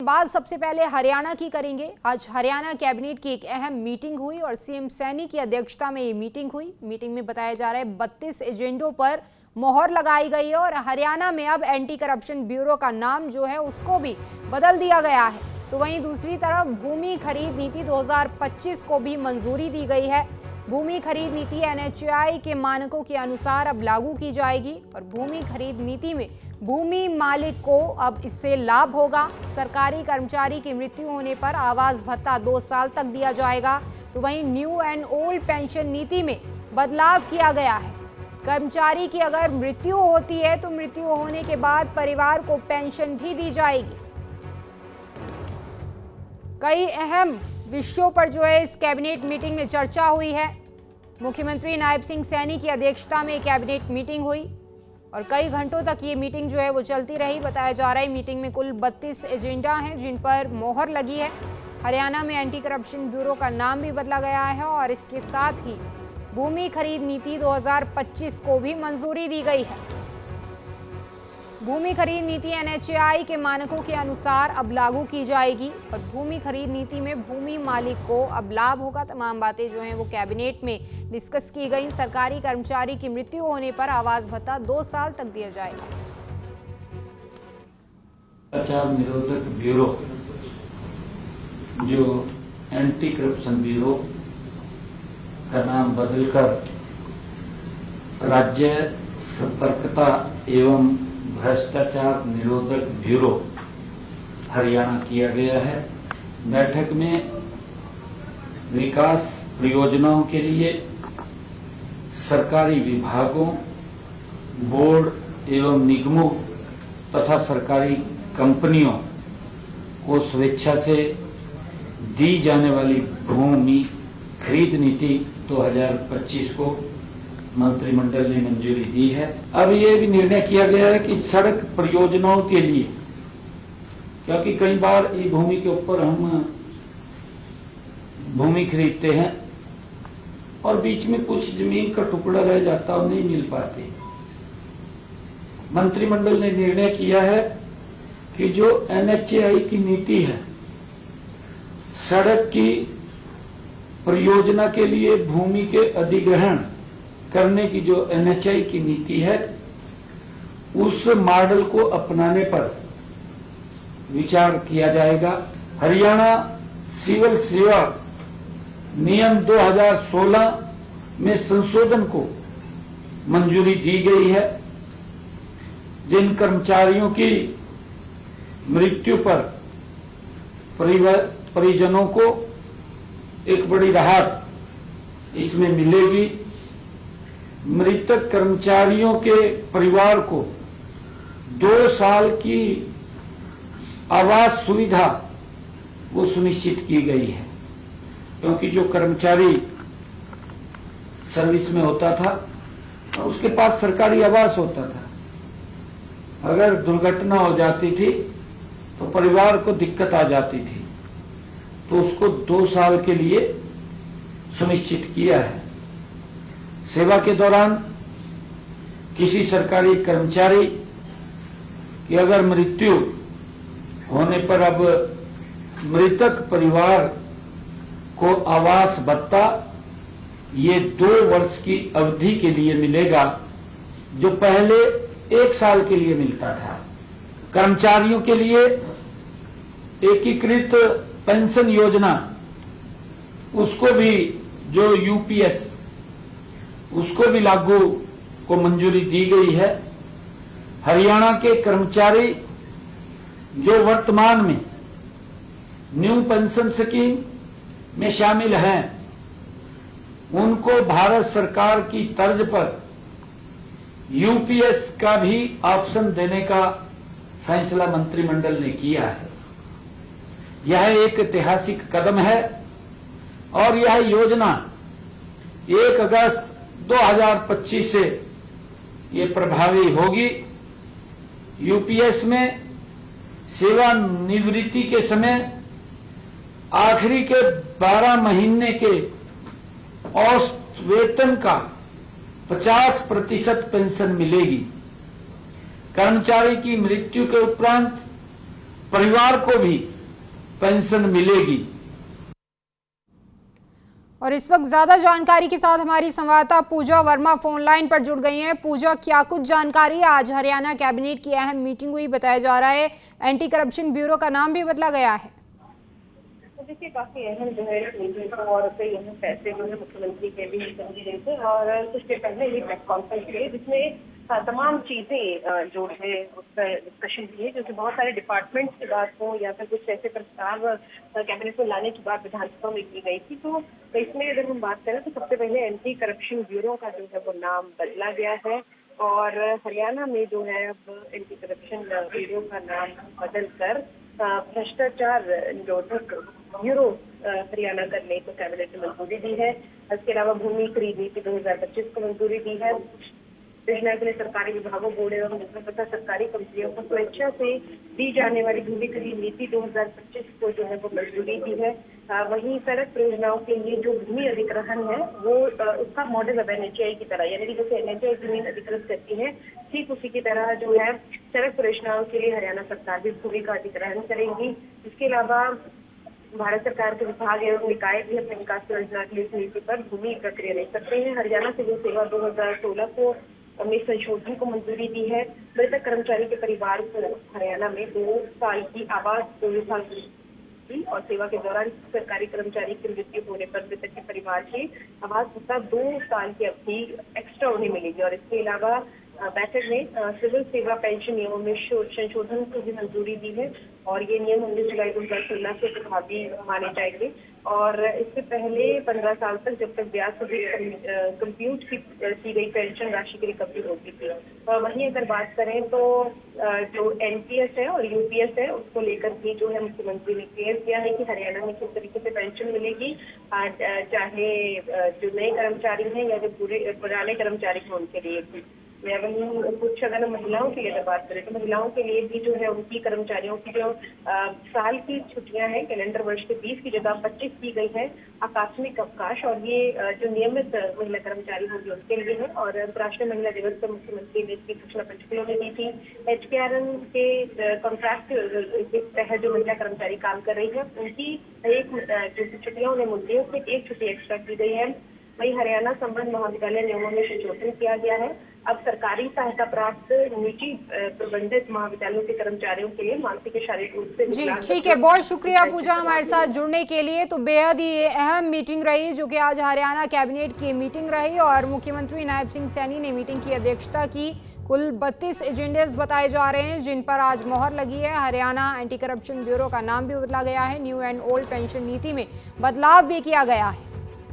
बात सबसे पहले हरियाणा की करेंगे। आज हरियाणा कैबिनेट की एक अहम मीटिंग हुई और सीएम सैनी की अध्यक्षता में ये मीटिंग हुई। मीटिंग में बताया जा रहा है 32 एजेंडों पर मोहर लगाई गई है और हरियाणा में अब एंटी करप्शन ब्यूरो का नाम जो है उसको भी बदल दिया गया है। तो वहीं दूसरी तरफ भूमि खरीद नीति 2025 को भी मंजूरी दी गई है। भूमि खरीद नीति एनएचएआई के मानकों के अनुसार अब लागू की जाएगी और भूमि खरीद नीति में भूमि मालिक को अब इससे लाभ होगा। सरकारी कर्मचारी की मृत्यु होने पर आवास भत्ता 2 साल तक दिया जाएगा। तो वहीं न्यू एंड ओल्ड पेंशन नीति में बदलाव किया गया है। कर्मचारी की अगर मृत्यु होती है तो मृत्यु होने के बाद परिवार को पेंशन भी दी जाएगी। कई अहम विषयों पर जो है इस कैबिनेट मीटिंग में चर्चा हुई है। मुख्यमंत्री नायब सिंह सैनी की अध्यक्षता में कैबिनेट मीटिंग हुई और कई घंटों तक ये मीटिंग जो है वो चलती रही। बताया जा रहा है मीटिंग में कुल 32 एजेंडा हैं जिन पर मोहर लगी है। हरियाणा में एंटी करप्शन ब्यूरो का नाम भी बदला गया है और इसके साथ ही भूमि खरीद नीति 2025 को भी मंजूरी दी गई है। भूमि खरीद नीति एनएचएआई के मानकों के अनुसार अब लागू की जाएगी और भूमि खरीद नीति में भूमि मालिक को अब लाभ होगा। तमाम बातें जो हैं वो कैबिनेट में डिस्कस की गई। सरकारी कर्मचारी की मृत्यु होने पर आवास भत्ता 2 साल तक दिया जाएगा। भ्रष्टाचार निरोधक ब्यूरो जो एंटी करप्शन ब्यूरो का नाम बदलकर राज्य सतर्कता एवं भ्रष्टाचार निरोधक ब्यूरो हरियाणा किया गया है। बैठक में विकास परियोजनाओं के लिए सरकारी विभागों, बोर्ड एवं निगमों तथा सरकारी कंपनियों को स्वेच्छा से दी जाने वाली भूमि खरीद नीति 2025 को मंत्रिमंडल ने मंजूरी दी है। अब ये भी निर्णय किया गया है कि सड़क परियोजनाओं के लिए, क्योंकि कई बार ये भूमि के ऊपर हम भूमि खरीदते हैं और बीच में कुछ जमीन का टुकड़ा रह जाता और नहीं मिल पाते। मंत्रिमंडल ने निर्णय किया है कि जो एनएचएआई की नीति है, सड़क की परियोजना के लिए भूमि के अधिग्रहण करने की जो एनएचएआई की नीति है, उस मॉडल को अपनाने पर विचार किया जाएगा। हरियाणा सिविल सेवा नियम 2016 में संशोधन को मंजूरी दी गई है। जिन कर्मचारियों की मृत्यु पर परिजनों को एक बड़ी राहत इसमें मिलेगी। मृतक कर्मचारियों के परिवार को 2 साल की आवास सुविधा वो सुनिश्चित की गई है, क्योंकि जो कर्मचारी सर्विस में होता था और उसके पास सरकारी आवास होता था, अगर दुर्घटना हो जाती थी तो परिवार को दिक्कत आ जाती थी, तो उसको 2 साल के लिए सुनिश्चित किया है। सेवा के दौरान किसी सरकारी कर्मचारी की अगर मृत्यु होने पर अब मृतक परिवार को आवास भत्ता ये 2 वर्ष की अवधि के लिए मिलेगा, जो पहले 1 साल के लिए मिलता था। कर्मचारियों के लिए एकीकृत पेंशन योजना, उसको भी जो यूपीएस, उसको भी लागू को मंजूरी दी गई है। हरियाणा के कर्मचारी जो वर्तमान में न्यू पेंशन स्कीम में शामिल हैं, उनको भारत सरकार की तर्ज पर यूपीएस का भी ऑप्शन देने का फैसला मंत्रिमंडल ने किया है। यह एक ऐतिहासिक कदम है और यह योजना 1 अगस्त 2025 से ये प्रभावी होगी। यूपीएस में सेवानिवृत्ति के समय आखिरी के 12 महीने के औसत वेतन का 50% पेंशन मिलेगी। कर्मचारी की मृत्यु के उपरांत परिवार को भी पेंशन मिलेगी। और इस वक्त ज्यादा जानकारी के साथ हमारी संवाददाता पूजा वर्मा फोन लाइन पर जुड़ गई हैं। पूजा, क्या कुछ जानकारी है? आज हरियाणा कैबिनेट की अहम मीटिंग हुई, बताया जा रहा है एंटी करप्शन ब्यूरो का नाम भी बदला गया है। तो देखिए, काफी अहम जो है मीटिंग और कई अहम फैसले जो है मुख्यमंत्री के भी समझे गए थे और कुछ देर पहले ही प्रेस कॉन्फ्रेंस हुई जिसमें तमाम चीजें जो है उसका डिस्कशन की है, क्योंकि बहुत सारे डिपार्टमेंट्स की बात हो या फिर कुछ ऐसे प्रस्ताव कैबिनेट में लाने की बात विधानसभा में की गई थी। तो इसमें अगर हम बात करें तो सबसे पहले एंटी करप्शन ब्यूरो का जो है वो नाम बदला गया है और हरियाणा में जो है अब एंटी करप्शन ब्यूरो का नाम बदलकर भ्रष्टाचार निरोधक ब्यूरो हरियाणा करने को कैबिनेट ने मंजूरी दी है। इसके अलावा भूमि खरीद नीति 2025 को मंजूरी दी है। योजना के लिए सरकारी विभागों, बोर्ड एवं निगम तथा सरकारी कंपनियों को स्वेच्छा से दी जाने वाली भूमि खरीद नीति 2025 को जो है वो मंजूरी दी है। वहीं सड़क परियोजनाओं के लिए जो भूमि अधिग्रहण है वो उसका मॉडल अब NHAI की तरह, यानी कि जैसे NHAI जमीन अधिकृत करती है ठीक उसी की तरह जो है सड़क परियोजनाओं के लिए हरियाणा सरकार भी भूमि का अधिग्रहण करेंगी। इसके अलावा भारत सरकार के विभाग एवं निकाय भी अपने विकास योजना की इस नीति पर भूमि प्रक्रिया ले सकते हैं। हरियाणा सिविल सेवा 2016 को में संशोधन को मंजूरी दी है। मृतक कर्मचारी के परिवार को हरियाणा में 2 साल की आवास 2 साल की और सेवा के दौरान सरकारी कर्मचारी की मृत्यु होने पर मृतक के परिवार के आवास भत्ता 2 साल की अवधि एक्स्ट्रा उन्हें मिलेगी। और इसके अलावा बैठक में सिविल सेवा पेंशन नियमों में संशोधन को भी मंजूरी दी है और ये नियम 19 जुलाई 2016 से प्रभावी माने जाएंगे। और इससे पहले 15 साल तक जब तक ब्याज सहित कंप्यूट की गई पेंशन राशि की रिकवरी होती थी। वहीं अगर बात करें तो जो NPS है और UPS है उसको लेकर भी जो है मुख्यमंत्री ने क्लियर किया है कि हरियाणा में किस तरीके से पेंशन मिलेगी, चाहे जो नए कर्मचारी हैं या जो पुराने कर्मचारी हैं उनके लिए भी। वहीं कुछ अगर महिलाओं के लिए बात करें तो महिलाओं के लिए भी जो है उनकी कर्मचारियों की जो साल की छुट्टियां हैं कैलेंडर वर्ष के 20 की जगह 25 की गई है आकस्मिक अवकाश, और ये जो नियमित महिला कर्मचारी होंगे उनके लिए है। और अंतर्राष्ट्रीय महिला दिवस पर मुख्यमंत्री ने इसकी सूचना पंचकुला में दी थी। HKRN के कॉन्ट्रैक्ट के तहत जो महिला कर्मचारी काम कर रही है उनकी एक जो छुट्टियां उन्हें मिलती है उसमें 1 छुट्टी एक्स्ट्रा की गई है। वही हरियाणा संबंध महाविद्यालय नियमों में संशोधन किया गया है। अब सरकारी सहायता प्राप्त निजी प्रबंधित महाविद्यालयों के कर्मचारियों के लिए मानसिक शारीरिक रूप से जी ठीक है, बहुत शुक्रिया पूजा हमारे साथ जुड़ने के लिए। तो बेहद ही अहम मीटिंग रही जो कि आज हरियाणा कैबिनेट की मीटिंग रही और मुख्यमंत्री नायब सिंह सैनी ने मीटिंग की अध्यक्षता की। कुल 32 एजेंडेस बताए जा रहे हैं जिन पर आज मोहर लगी है। हरियाणा एंटी करप्शन ब्यूरो का नाम भी बदला गया है। न्यू एंड ओल्ड पेंशन नीति में बदलाव भी किया गया है।